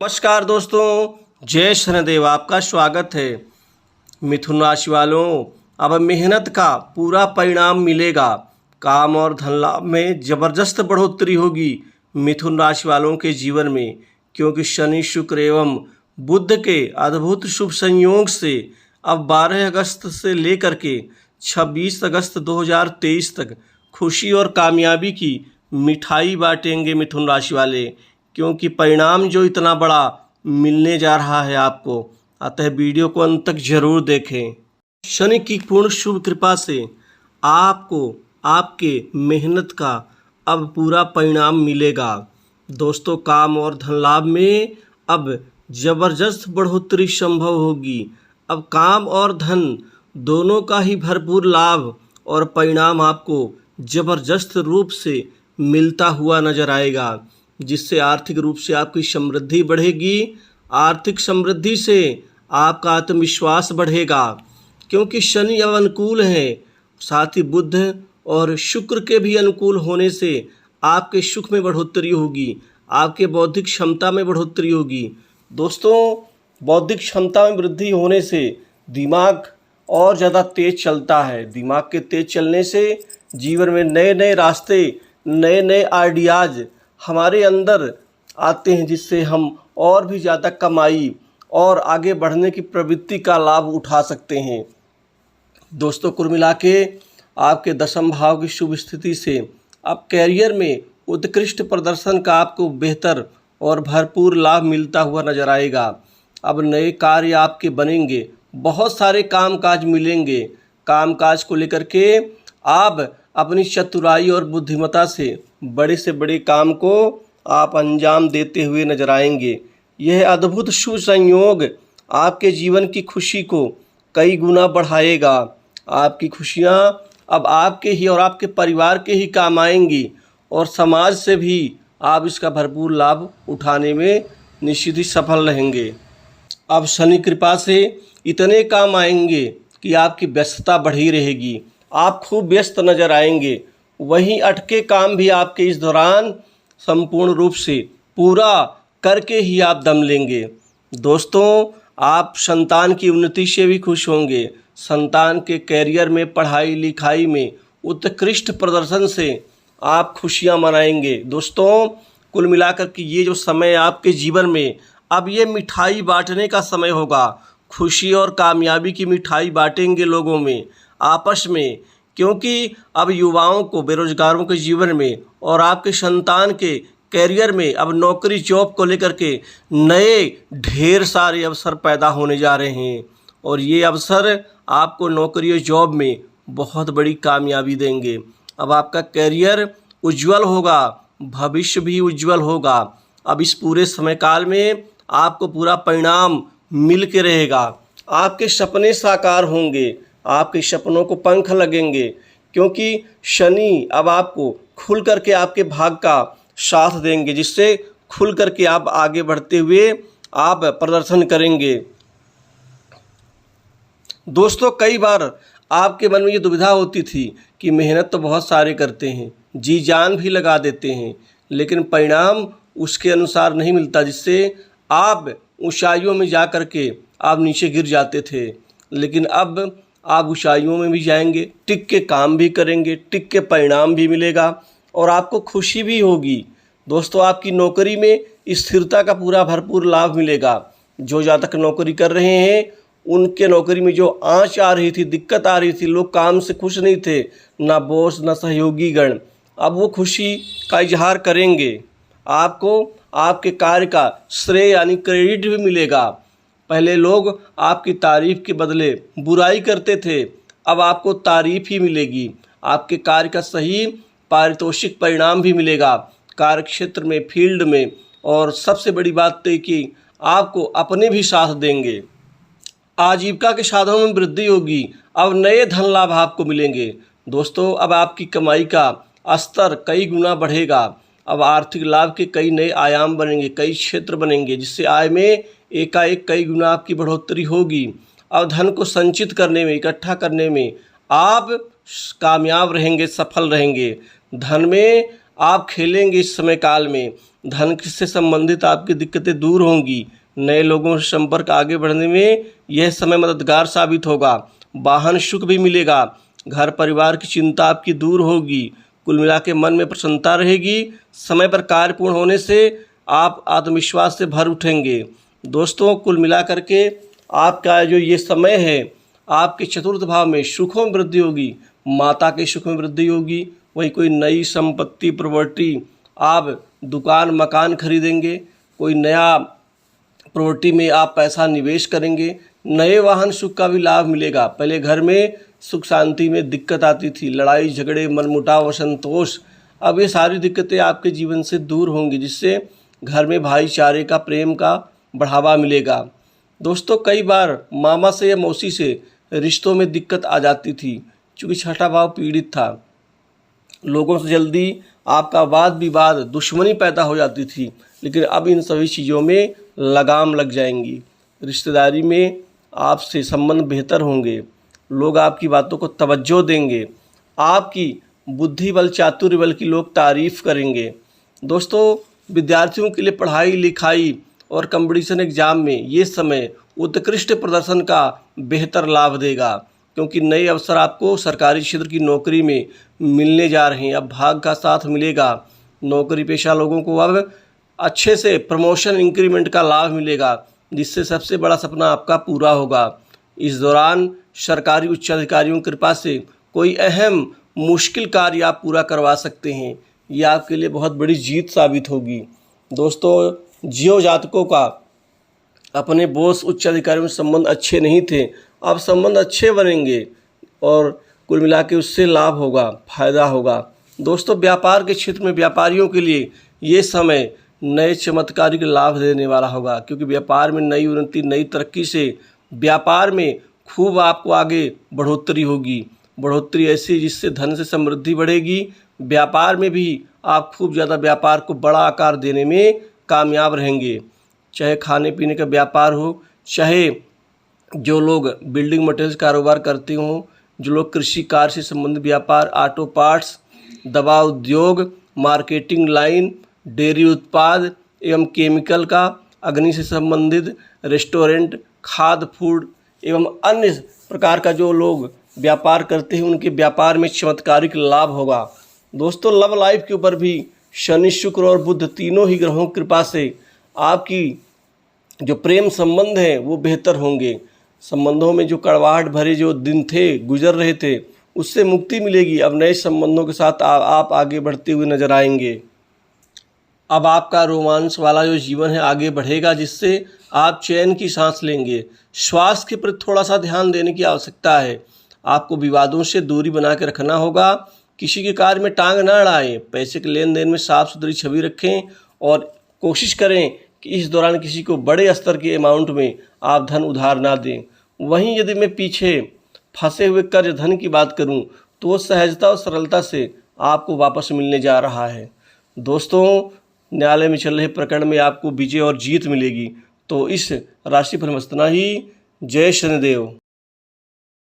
नमस्कार दोस्तों, जय शनिदेव। आपका स्वागत है। मिथुन राशि वालों, अब मेहनत का पूरा परिणाम मिलेगा। काम और धन लाभ में ज़बरदस्त बढ़ोतरी होगी मिथुन राशि वालों के जीवन में, क्योंकि शनि शुक्र एवं बुध के अद्भुत शुभ संयोग से अब 12 अगस्त से लेकर के 26 अगस्त 2023 तक खुशी और कामयाबी की मिठाई बांटेंगे मिथुन राशि वाले, क्योंकि परिणाम जो इतना बड़ा मिलने जा रहा है आपको। अतः वीडियो को अंत तक जरूर देखें। शनि की पूर्ण शुभ कृपा से आपको आपके मेहनत का अब पूरा परिणाम मिलेगा। दोस्तों, काम और धन लाभ में अब जबरदस्त बढ़ोतरी संभव होगी। अब काम और धन दोनों का ही भरपूर लाभ और परिणाम आपको जबरदस्त रूप से मिलता हुआ नजर आएगा, जिससे आर्थिक रूप से आपकी समृद्धि बढ़ेगी। आर्थिक समृद्धि से आपका आत्मविश्वास बढ़ेगा, क्योंकि शनि अब अनुकूल है। साथ ही बुध और शुक्र के भी अनुकूल होने से आपके सुख में बढ़ोतरी होगी, आपके बौद्धिक क्षमता में बढ़ोतरी होगी। दोस्तों, बौद्धिक क्षमता में वृद्धि होने से दिमाग और ज़्यादा तेज चलता है। दिमाग के तेज चलने से जीवन में नए नए रास्ते, नए नए आइडियाज़ हमारे अंदर आते हैं, जिससे हम और भी ज़्यादा कमाई और आगे बढ़ने की प्रवृत्ति का लाभ उठा सकते हैं। दोस्तों, कुल मिला के आपके दशम भाव की शुभ स्थिति से अब कैरियर में उत्कृष्ट प्रदर्शन का आपको बेहतर और भरपूर लाभ मिलता हुआ नजर आएगा। अब नए कार्य आपके बनेंगे, बहुत सारे कामकाज मिलेंगे। कामकाज को लेकर के आप अपनी चतुराई और बुद्धिमत्ता से बड़े काम को आप अंजाम देते हुए नजर आएंगे। यह अद्भुत शुभ संयोग आपके जीवन की खुशी को कई गुना बढ़ाएगा। आपकी खुशियाँ अब आपके ही और आपके परिवार के ही काम आएंगी, और समाज से भी आप इसका भरपूर लाभ उठाने में निश्चित ही सफल रहेंगे। अब शनि कृपा से इतने काम आएंगे कि आपकी व्यस्तता बढ़ी रहेगी। आप खूब व्यस्त नजर आएंगे। वहीं अटके काम भी आपके इस दौरान संपूर्ण रूप से पूरा करके ही आप दम लेंगे। दोस्तों, आप संतान की उन्नति से भी खुश होंगे। संतान के कैरियर में, पढ़ाई लिखाई में उत्कृष्ट प्रदर्शन से आप खुशियां मनाएंगे। दोस्तों, कुल मिलाकर के ये जो समय आपके जीवन में अब ये मिठाई बांटने का समय होगा। खुशी और कामयाबी की मिठाई बांटेंगे लोगों में, आपस में, क्योंकि अब युवाओं को, बेरोजगारों के जीवन में और आपके संतान के कैरियर में अब नौकरी जॉब को लेकर के नए ढेर सारे अवसर पैदा होने जा रहे हैं, और ये अवसर आपको नौकरी और जॉब में बहुत बड़ी कामयाबी देंगे। अब आपका कैरियर उज्जवल होगा, भविष्य भी उज्जवल होगा। अब इस पूरे समय काल में आपको पूरा परिणाम मिल के रहेगा। आपके सपने साकार होंगे, आपके सपनों को पंख लगेंगे, क्योंकि शनि अब आपको खुल करके आपके भाग का साथ देंगे, जिससे खुल करके आप आगे बढ़ते हुए आप प्रदर्शन करेंगे। दोस्तों, कई बार आपके मन में ये दुविधा होती थी कि मेहनत तो बहुत सारे करते हैं, जी जान भी लगा देते हैं, लेकिन परिणाम उसके अनुसार नहीं मिलता, जिससे आप ऊंचाइयों में जा कर के आप नीचे गिर जाते थे। लेकिन अब आप ऊंचाइयों में भी जाएंगे, टिक के काम भी करेंगे, टिक के परिणाम भी मिलेगा और आपको खुशी भी होगी। दोस्तों, आपकी नौकरी में स्थिरता का पूरा भरपूर लाभ मिलेगा। जो जहाँ तक नौकरी कर रहे हैं, उनके नौकरी में जो आंच आ रही थी, दिक्कत आ रही थी, लोग काम से खुश नहीं थे, ना बॉस ना सहयोगी गण, अब वो खुशी का इजहार करेंगे। आपको आपके कार्य का श्रेय यानी क्रेडिट भी मिलेगा। पहले लोग आपकी तारीफ के बदले बुराई करते थे, अब आपको तारीफ ही मिलेगी। आपके कार्य का सही पारितोषिक परिणाम भी मिलेगा कार्य क्षेत्र में, फील्ड में, और सबसे बड़ी बात तो कि आपको अपने भी साथ देंगे। आजीविका के साधनों में वृद्धि होगी। अब नए धन लाभ आपको मिलेंगे। दोस्तों, अब आपकी कमाई का स्तर कई गुना बढ़ेगा। अब आर्थिक लाभ के कई नए आयाम बनेंगे, कई क्षेत्र बनेंगे, जिससे आय में एकाएक कई गुना आपकी बढ़ोतरी होगी। अब धन को संचित करने में, इकट्ठा करने में आप कामयाब रहेंगे, सफल रहेंगे। धन में आप खेलेंगे इस समय काल में, धन से संबंधित आपकी दिक्कतें दूर होंगी। नए लोगों से संपर्क आगे बढ़ने में यह समय मददगार साबित होगा। वाहन सुख भी मिलेगा। घर परिवार की चिंता आपकी दूर होगी। कुल मिला के मन में प्रसन्नता रहेगी। समय पर कार्य पूर्ण होने से आप आत्मविश्वास से भर उठेंगे। दोस्तों, कुल मिला करके आपका जो ये समय है, आपके चतुर्थ भाव में सुखों में वृद्धि होगी। माता के सुख में वृद्धि होगी। वही कोई नई संपत्ति, प्रॉपर्टी, आप दुकान मकान खरीदेंगे। कोई नया प्रॉपर्टी में आप पैसा निवेश करेंगे। नए वाहन सुख का भी लाभ मिलेगा। पहले घर में सुख शांति में दिक्कत आती थी, लड़ाई झगड़े, मनमुटाव, असंतोष, अब ये सारी दिक्कतें आपके जीवन से दूर होंगी, जिससे घर में भाईचारे का, प्रेम का बढ़ावा मिलेगा। दोस्तों, कई बार मामा से या मौसी से रिश्तों में दिक्कत आ जाती थी, क्योंकि छठा भाव पीड़ित था। लोगों से जल्दी आपका वाद विवाद, दुश्मनी पैदा हो जाती थी, लेकिन अब इन सभी चीज़ों में लगाम लग जाएंगी। रिश्तेदारी में आपसे संबंध बेहतर होंगे। लोग आपकी बातों को तवज्जो देंगे। आपकी बुद्धि बल, चातुर्य बल की लोग तारीफ करेंगे। दोस्तों, विद्यार्थियों के लिए पढ़ाई लिखाई और कंपटीशन एग्जाम में ये समय उत्कृष्ट प्रदर्शन का बेहतर लाभ देगा, क्योंकि नए अवसर आपको सरकारी क्षेत्र की नौकरी में मिलने जा रहे हैं। अब भाग का साथ मिलेगा। नौकरी पेशा लोगों को अब अच्छे से प्रमोशन, इंक्रीमेंट का लाभ मिलेगा, जिससे सबसे बड़ा सपना आपका पूरा होगा। इस दौरान सरकारी उच्च अधिकारियों की कृपा से कोई अहम मुश्किल कार्य आप पूरा करवा सकते हैं। ये आपके लिए बहुत बड़ी जीत साबित होगी। दोस्तों, जियो जातकों का अपने बॉस, उच्च अधिकारियों से संबंध अच्छे नहीं थे, अब संबंध अच्छे बनेंगे और कुल मिला के उससे लाभ होगा, फायदा होगा। दोस्तों, व्यापार के क्षेत्र में व्यापारियों के लिए ये समय नए चमत्कारिक लाभ देने वाला होगा, क्योंकि व्यापार में नई उन्नति, नई तरक्की से व्यापार में खूब आपको आगे बढ़ोतरी होगी। बढ़ोतरी ऐसी जिससे धन से समृद्धि बढ़ेगी। व्यापार में भी आप खूब ज़्यादा व्यापार को बड़ा आकार देने में कामयाब रहेंगे। चाहे खाने पीने का व्यापार हो, चाहे जो लोग बिल्डिंग मटेरियल्स कारोबार करते हों, जो लोग कृषि कार्य से संबंधित व्यापार, ऑटो पार्ट्स, दवा उद्योग, मार्केटिंग लाइन, डेयरी उत्पाद एवं केमिकल का, अग्नि से संबंधित, रेस्टोरेंट, खाद्य फूड एवं अन्य प्रकार का जो लोग व्यापार करते हैं, उनके व्यापार में चमत्कारिक लाभ होगा। दोस्तों, लव लाइफ के ऊपर भी शनि, शुक्र और बुध तीनों ही ग्रहों की कृपा से आपकी जो प्रेम संबंध हैं वो बेहतर होंगे। संबंधों में जो कड़वाहट भरे जो दिन थे, गुजर रहे थे, उससे मुक्ति मिलेगी। अब नए संबंधों के साथ आप आगे बढ़ते हुए नजर आएंगे। अब आपका रोमांस वाला जो जीवन है आगे बढ़ेगा, जिससे आप चैन की सांस लेंगे। स्वास्थ्य के प्रति थोड़ा सा ध्यान देने की आवश्यकता है। आपको विवादों से दूरी बना के रखना होगा। किसी के कार्य में टांग ना अड़ाएं। पैसे के लेन देन में साफ सुथरी छवि रखें और कोशिश करें कि इस दौरान किसी को बड़े स्तर के अमाउंट में आप धन उधार ना दें। वहीं यदि मैं पीछे फंसे हुए कर्ज धन की बात करूं, तो वो सहजता और सरलता से आपको वापस मिलने जा रहा है। दोस्तों, न्यायालय में चल रहे प्रकरण में आपको विजय और जीत मिलेगी। तो इस राशिफल में इतना ही। जय शनिदेव।